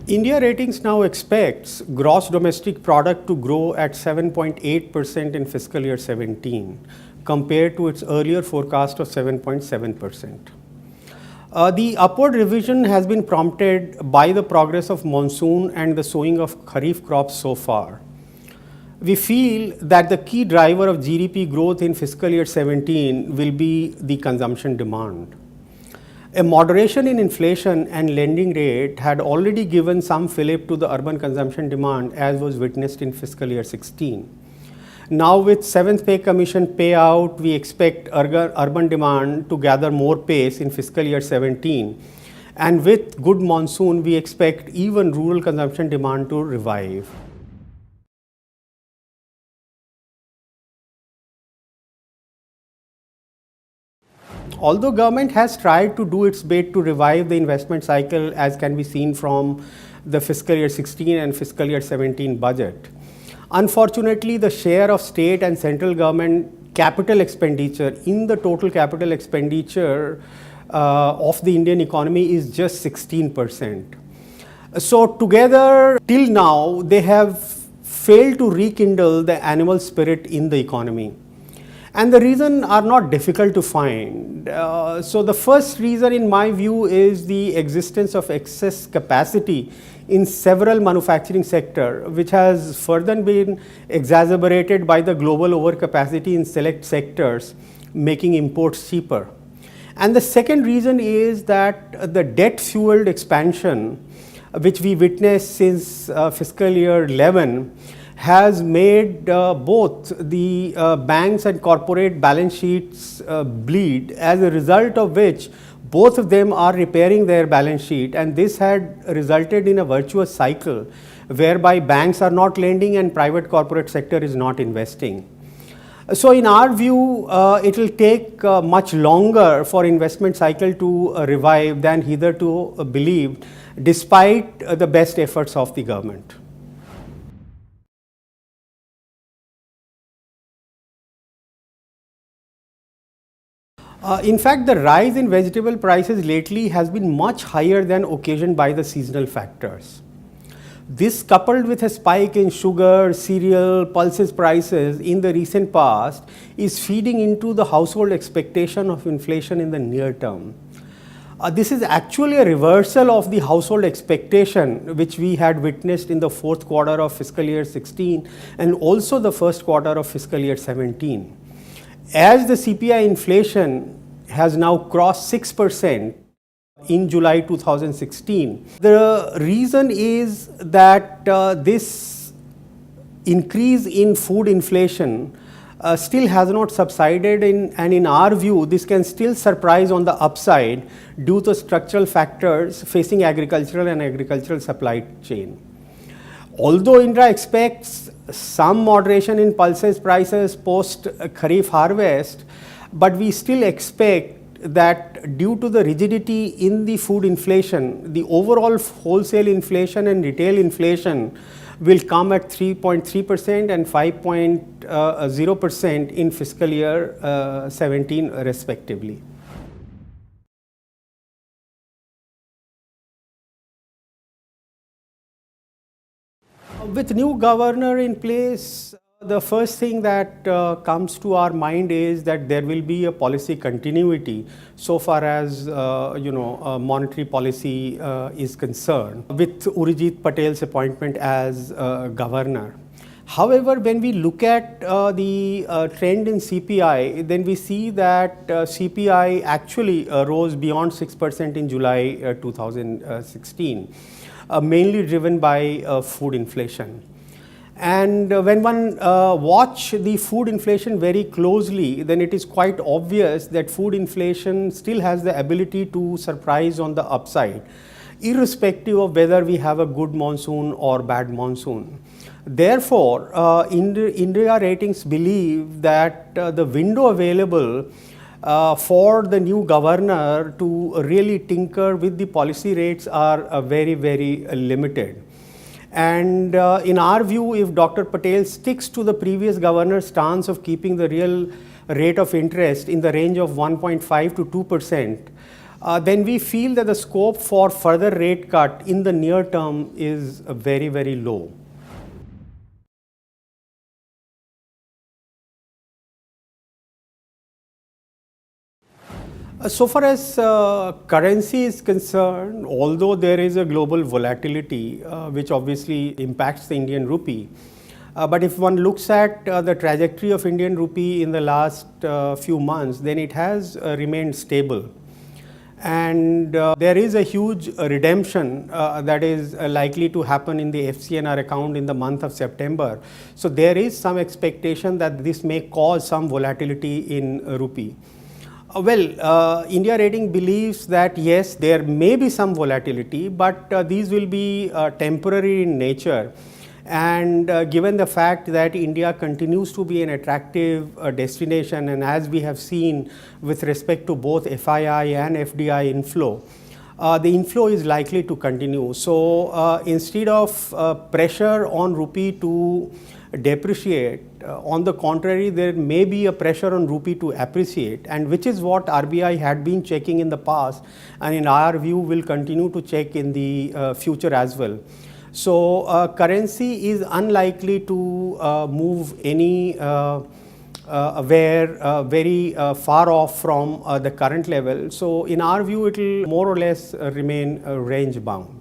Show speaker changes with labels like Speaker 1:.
Speaker 1: India Ratings now expects gross domestic product to grow at 7.8% in fiscal year 17 compared to its earlier forecast of 7.7%. The upward revision has been prompted by the progress of monsoon and the sowing of kharif crops so far. We feel that the key driver of GDP growth in fiscal year 17 will be the consumption demand. A moderation in inflation and lending rate had already given some fillip to the urban consumption demand, as was witnessed in fiscal year 16. Now with 7th Pay Commission payout, we expect urban demand to gather more pace in fiscal year 17. And with good monsoon, we expect even rural consumption demand to revive. Although government has tried to do its bit to revive the investment cycle, as can be seen from the fiscal year 16 and fiscal year 17 budget, unfortunately the share of state and central government capital expenditure in the total capital expenditure of the Indian economy is just 16%. So together till now they have failed to rekindle the animal spirit in the economy. And the reasons are not difficult to find. So the first reason in my view is the existence of excess capacity in several manufacturing sectors, which has further been exacerbated by the global overcapacity in select sectors, making imports cheaper. And the second reason is that the debt-fueled expansion, which we witnessed since fiscal year 11, has made both the banks and corporate balance sheets bleed, as a result of which both of them are repairing their balance sheet, and this had resulted in a virtuous cycle whereby banks are not lending and private corporate sector is not investing. So in our view, it will take much longer for investment cycle to revive than hitherto believed, despite the best efforts of the government. In fact, the rise in vegetable prices lately has been much higher than occasioned by the seasonal factors. This, coupled with a spike in sugar, cereal, pulses prices in the recent past, is feeding into the household expectation of inflation in the near term. This is actually a reversal of the household expectation which we had witnessed in the fourth quarter of fiscal year 16 and also the first quarter of fiscal year 17. As the CPI inflation has now crossed 6% in July 2016, the reason is that this increase in food inflation still has not subsided, and in our view, this can still surprise on the upside due to structural factors facing agricultural and agricultural supply chain. Although Indra expects some moderation in pulses prices post Kharif harvest, but we still expect that due to the rigidity in the food inflation, the overall wholesale inflation and retail inflation will come at 3.3% and 5.0% in fiscal year 17 respectively. With new governor in place, the first thing that comes to our mind is that there will be a policy continuity so far as monetary policy is concerned, with Urjit Patel's appointment as governor. However, when we look at the trend in CPI, then we see that CPI actually rose beyond 6% in July 2016. Mainly driven by food inflation. And when one watch the food inflation very closely, then it is quite obvious that food inflation still has the ability to surprise on the upside, irrespective of whether we have a good monsoon or bad monsoon. Therefore, India Ratings believe that the window available for the new governor to really tinker with the policy rates are very, very limited. And in our view, if Dr. Patel sticks to the previous governor's stance of keeping the real rate of interest in the range of 1.5 to 2%, then we feel that the scope for further rate cut in the near term is very, very low. So far as currency is concerned, although there is a global volatility which obviously impacts the Indian rupee, but if one looks at the trajectory of Indian rupee in the last few months, then it has remained stable. And there is a huge redemption that is likely to happen in the FCNR account in the month of September. So there is some expectation that this may cause some volatility in rupee. India Rating believes that yes, there may be some volatility, but these will be temporary in nature. And given the fact that India continues to be an attractive destination, and as we have seen with respect to both FII and FDI inflow, the inflow is likely to continue. So instead of pressure on rupee to depreciate, on the contrary, there may be a pressure on rupee to appreciate, and which is what RBI had been checking in the past, and in our view will continue to check in the future as well. So currency is unlikely to move any very far off from the current level. So in our view, it will more or less remain range bound.